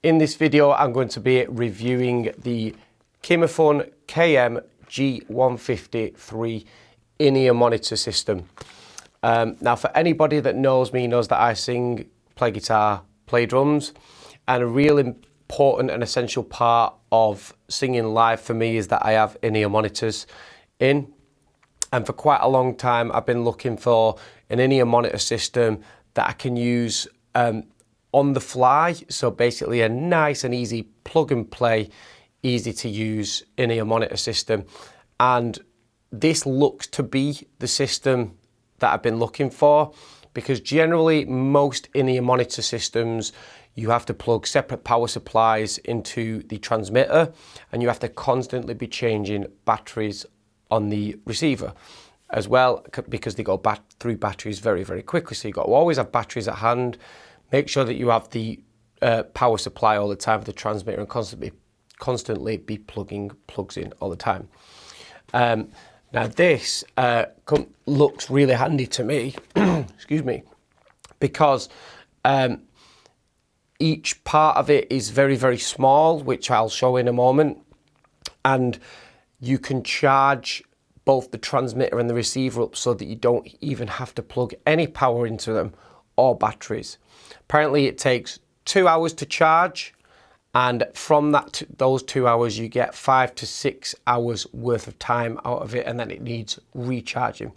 In this video, I'm going to be reviewing the KIMAFUN KM-G150-3 in-ear monitor system. Now, for anybody that knows me, knows that I sing, play guitar, play drums, and a real important and essential part of singing live for me is that I have in-ear monitors in. And for quite a long time, I've been looking for an in-ear monitor system that I can use on the fly. So basically a nice and easy plug and play, easy to use in-ear monitor system. And this looks to be the system that I've been looking for, because generally most in-ear monitor systems, you have to plug separate power supplies into the transmitter and you have to constantly be changing batteries on the receiver as well, because they go through batteries very, very quickly. So you've got to always have batteries at hand. Make sure that you have the power supply all the time for the transmitter and constantly be plugging plugs in all the time. Now this looks really handy to me, excuse me, because each part of it is very, very small, which I'll show in a moment. And you can charge both the transmitter and the receiver up so that you don't even have to plug any power into them or batteries. Apparently it takes 2 hours to charge, and from those 2 hours you get 5 to 6 hours worth of time out of it, and then it needs recharging.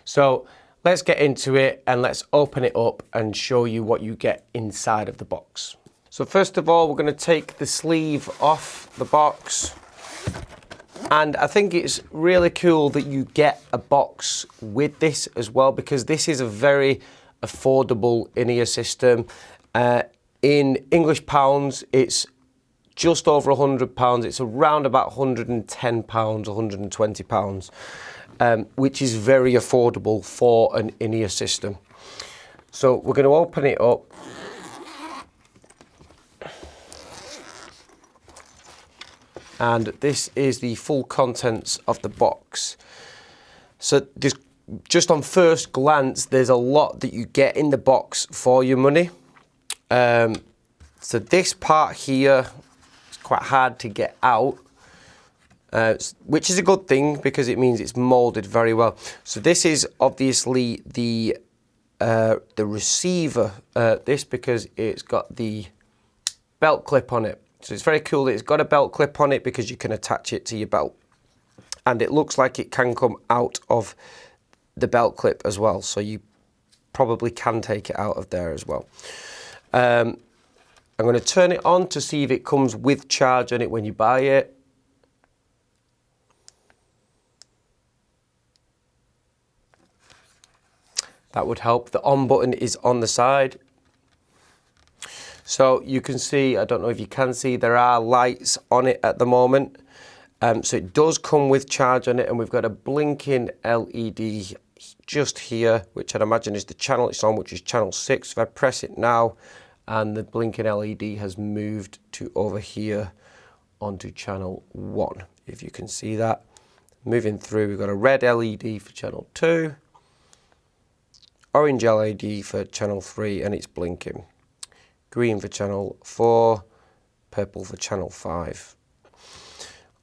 So let's get into it and let's open it up and show you what you get inside of the box. So first of all, we're going to take the sleeve off the box. And I think it's really cool that you get a box with this as well, because this is a very affordable in-ear system. In English pounds, it's just over £100. It's around about £110, £120, which is very affordable for an in-ear system. So we're going to open it up. And this is the full contents of the box. So just on first glance, there's a lot that you get in the box for your money. So this part here is quite hard to get out, which is a good thing because it means it's molded very well. So this is obviously the receiver, because it's got the belt clip on it. So it's very cool that it's got a belt clip on it because you can attach it to your belt. And it looks like it can come out of the belt clip as well. So you probably can take it out of there as well. I'm going to turn it on to see if it comes with charge on it when you buy it. That would help. The on button is on the side. So you can see, I don't know if you can see, there are lights on it at the moment. So it does come with charge on it, and we've got a blinking LED just here, which I'd imagine is the channel it's on, which is channel 6. If I press it now, and the blinking LED has moved to over here onto channel 1, if you can see that. Moving through, we've got a red LED for channel 2, orange LED for channel 3, and it's blinking. Green for channel 4, purple for channel 5.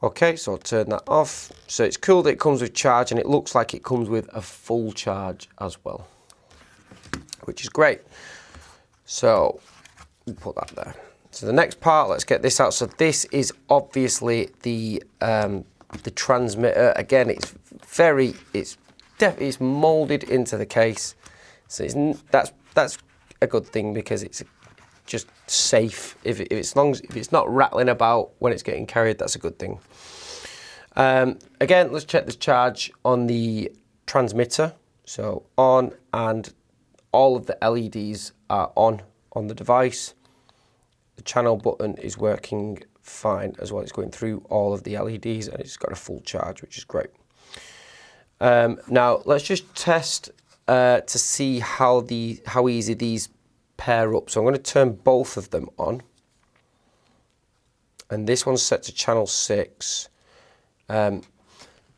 Okay, so I'll turn that off. So it's cool that it comes with charge, and it looks like it comes with a full charge as well, which is great. So we'll put that there. So the next part, let's get this out. So this is obviously the transmitter. Again, it's molded into the case. So that's a good thing, because it's just safe. If it's not rattling about when it's getting carried, that's a good thing. Again, let's check the charge on the transmitter. So on, and all of the LEDs are on the device. The channel button is working fine as well. It's going through all of the LEDs and it's got a full charge, which is great. Now let's just test to see how easy these pair up. So I'm going to turn both of them on, and this one's set to channel 6.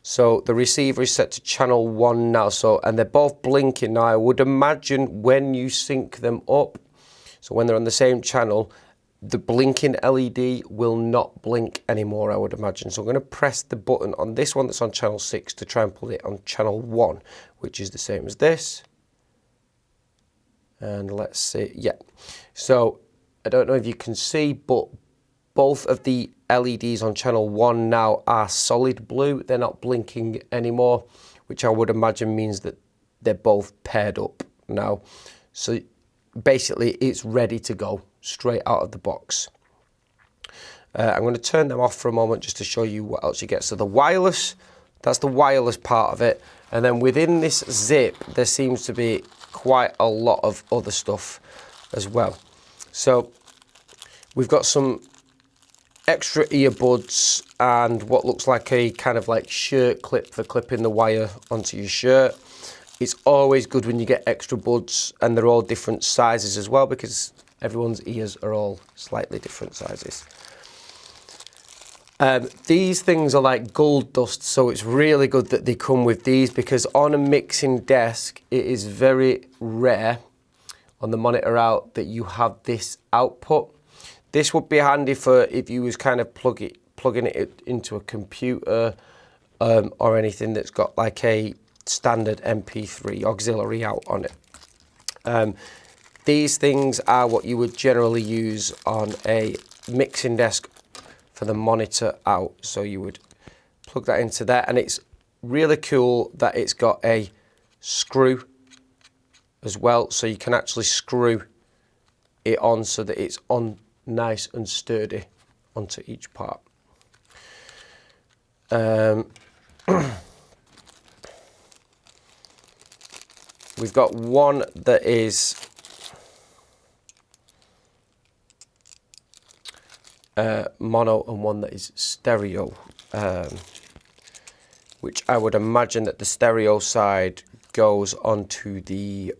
So the receiver is set to channel 1 now, and they're both blinking now. I would imagine when you sync them up, so when they're on the same channel, the blinking LED will not blink anymore, I would imagine. So I'm going to press the button on this one that's on channel 6 to try and put it on channel 1, which is the same as this. And let's see, yeah. So I don't know if you can see, but both of the LEDs on channel 1 now are solid blue. They're not blinking anymore, which I would imagine means that they're both paired up now. So basically it's ready to go straight out of the box. I'm going to turn them off for a moment just to show you what else you get. So the wireless, that's the wireless part of it. And then within this zip, there seems to be quite a lot of other stuff as well. So we've got some extra earbuds and what looks like a kind of like shirt clip for clipping the wire onto your shirt. It's always good when you get extra buds, and they're all different sizes as well, because everyone's ears are all slightly different sizes. These things are like gold dust, so it's really good that they come with these, because on a mixing desk, it is very rare on the monitor out that you have this output. This would be handy for if you was kind of plugging it into a computer or anything that's got like a standard MP3 auxiliary out on it. These things are what you would generally use on a mixing desk for the monitor out. So you would plug that into there, and it's really cool that it's got a screw as well, so you can actually screw it on so that it's on nice and sturdy onto each part. We've got one that is mono and one that is stereo, which I would imagine that the stereo side goes onto the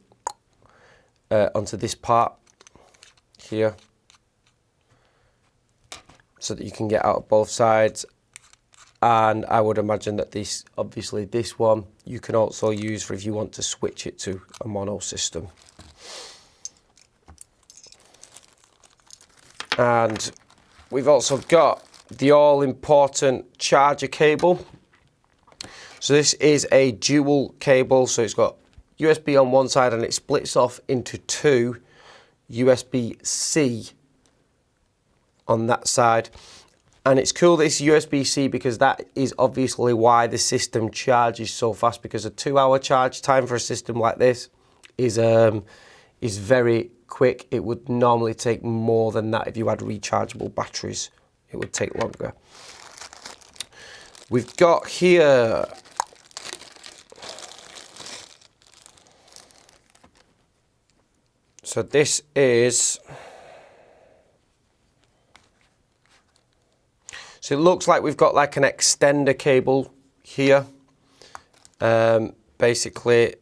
onto this part here, so that you can get out of both sides. And I would imagine that this, obviously this one, you can also use for if you want to switch it to a mono system. And we've also got the all-important charger cable. So this is a dual cable, so it's got USB on one side and it splits off into two USB-C on that side. And it's cool that it's USB-C, because that is obviously why the system charges so fast, because a 2-hour charge time for a system like this is very quick. It would normally take more than that if you had rechargeable batteries. It would take longer. We've got here so this is, so it looks like we've got like an extender cable here. Basically,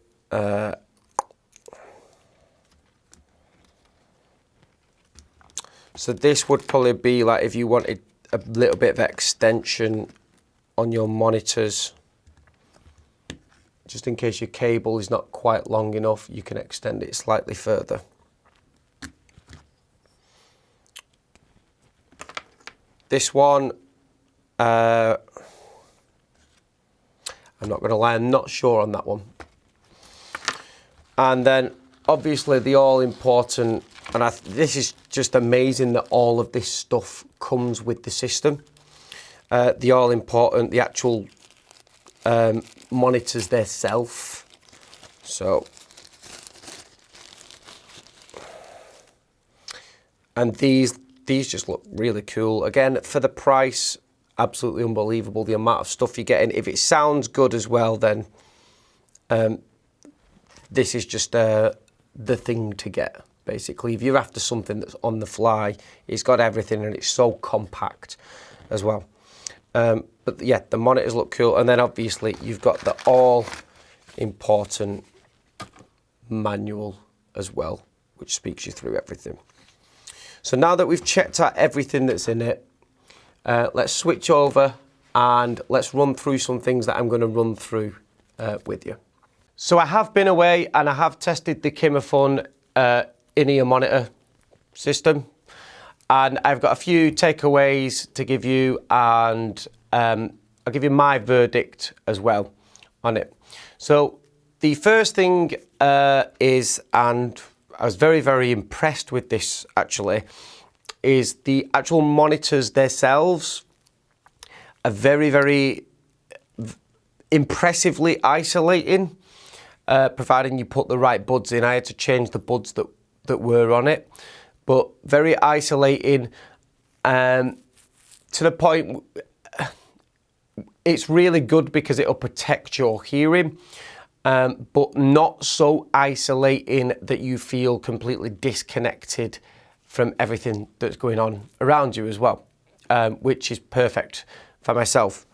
so this would probably be like if you wanted a little bit of extension on your monitors, just in case your cable is not quite long enough, you can extend it slightly further. This one, I'm not going to lie, I'm not sure on that one. And then obviously the all important, and this is just amazing that all of this stuff comes with the system. The all important, the actual monitors themselves. So, and these just look really cool. Again, for the price, absolutely unbelievable, the amount of stuff you're getting. If it sounds good as well, then this is just the thing to get, basically. If you're after something that's on the fly, it's got everything and it's so compact as well. But yeah, the monitors look cool. And then obviously you've got the all important manual as well, which speaks you through everything. So now that we've checked out everything that's in it, let's switch over and let's run through some things that I'm going to run through with you. So I have been away and I have tested the KIMAFUN in-ear monitor system. And I've got a few takeaways to give you, and I'll give you my verdict as well on it. So the first thing is, and I was very, very impressed with this actually, is the actual monitors themselves are very, very impressively isolating, providing you put the right buds in. I had to change the buds that were on it, but very isolating, to the point it's really good because it'll protect your hearing, but not so isolating that you feel completely disconnected from everything that's going on around you as well, which is perfect for myself.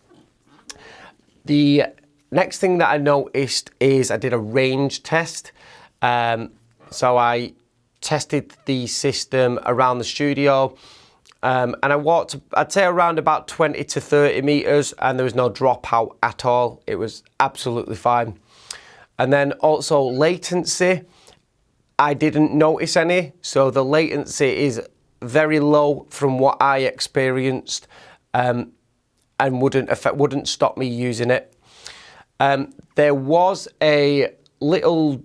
The next thing that I noticed is I did a range test. So I tested the system around the studio, and I walked, I'd say around about 20 to 30 meters, and there was no dropout at all. It was absolutely fine. And then also latency, I didn't notice any. So the latency is very low from what I experienced, and wouldn't stop me using it. There was a little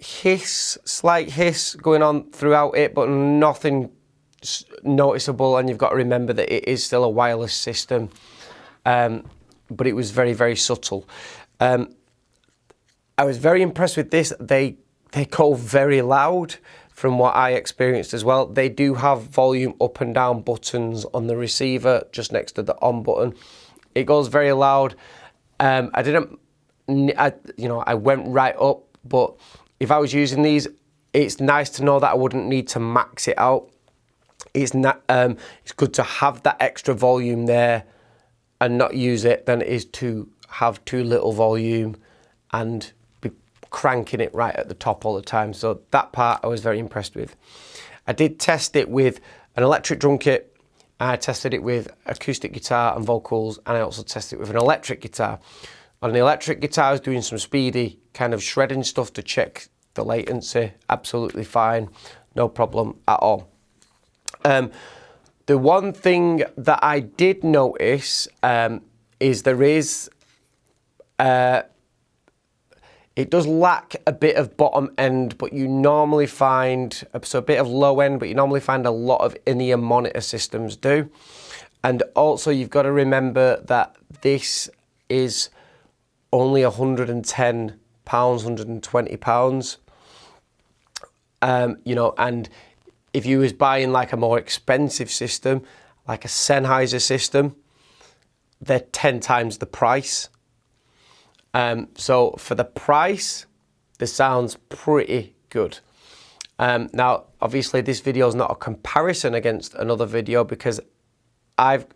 slight hiss going on throughout it, but nothing noticeable. And you've got to remember that it is still a wireless system, but it was very, very subtle. I was very impressed with this. They go very loud from what I experienced as well. They do have volume up and down buttons on the receiver just next to the on button. It goes very loud. I went right up, but if I was using these, it's nice to know that I wouldn't need to max it out. It's good to have that extra volume there and not use it than it is to have too little volume and be cranking it right at the top all the time. So that part I was very impressed with. I did test it with an electric drum kit. I tested it with acoustic guitar and vocals, and I also tested it with an electric guitar. On the electric guitar, I was doing some speedy kind of shredding stuff to check the latency. Absolutely fine, no problem at all. The one thing that I did notice is it does lack a bit of bottom end, but you normally find, so a bit of low end, but you normally find a lot of in-ear monitor systems do. And also you've got to remember that this is only £110, £120. And if you was buying like a more expensive system, like a Sennheiser system, they're 10 times the price. So for the price, this sounds pretty good. Now, obviously this video is not a comparison against another video, because I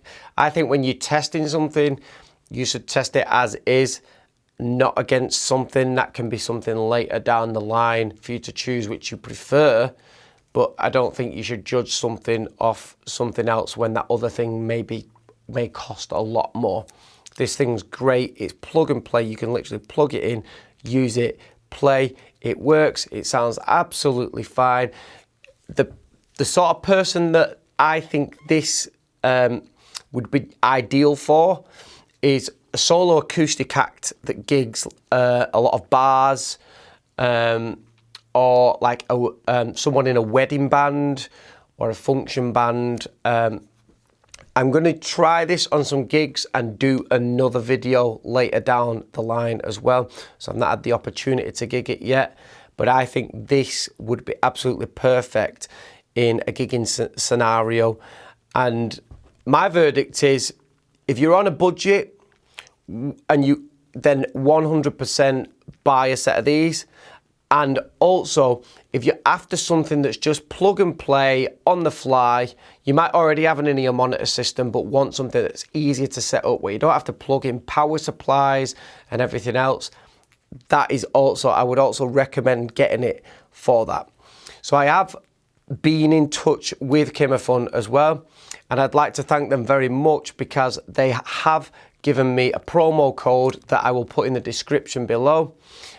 think when you're testing something, you should test it as is, not against something. That can be something later down the line for you to choose which you prefer. But I don't think you should judge something off something else when that other thing may cost a lot more. This thing's great. It's plug and play. You can literally plug it in, use it, play. It works. It sounds absolutely fine. The sort of person that I think this would be ideal for is a solo acoustic act that gigs a lot of bars, or like someone in a wedding band or a function band. I'm going to try this on some gigs and do another video later down the line as well. So I've not had the opportunity to gig it yet, but I think this would be absolutely perfect in a gigging scenario. And my verdict is, if you're on a budget and you then 100% buy a set of these. And also, if you're after something that's just plug and play on the fly, you might already have an in-ear monitor system, but want something that's easier to set up, where you don't have to plug in power supplies and everything else. That is also, I would also recommend getting it for that. So I have been in touch with KIMAFUN as well, and I'd like to thank them very much, because they have given me a promo code that I will put in the description below.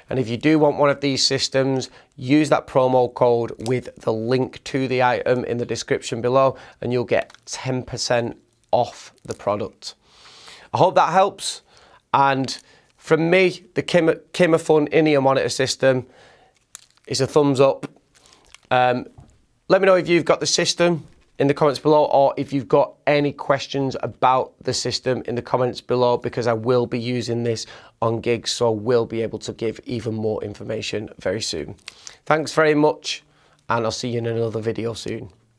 And if you do want one of these systems, use that promo code with the link to the item in the description below and you'll get 10% off the product. I hope that helps. And from me, the KIMAFUN in-ear monitor system is a thumbs up. Let me know if you've got the system in the comments below, or if you've got any questions about the system in the comments below, because I will be using this on gigs, so I will be able to give even more information very soon. Thanks very much, and I'll see you in another video soon.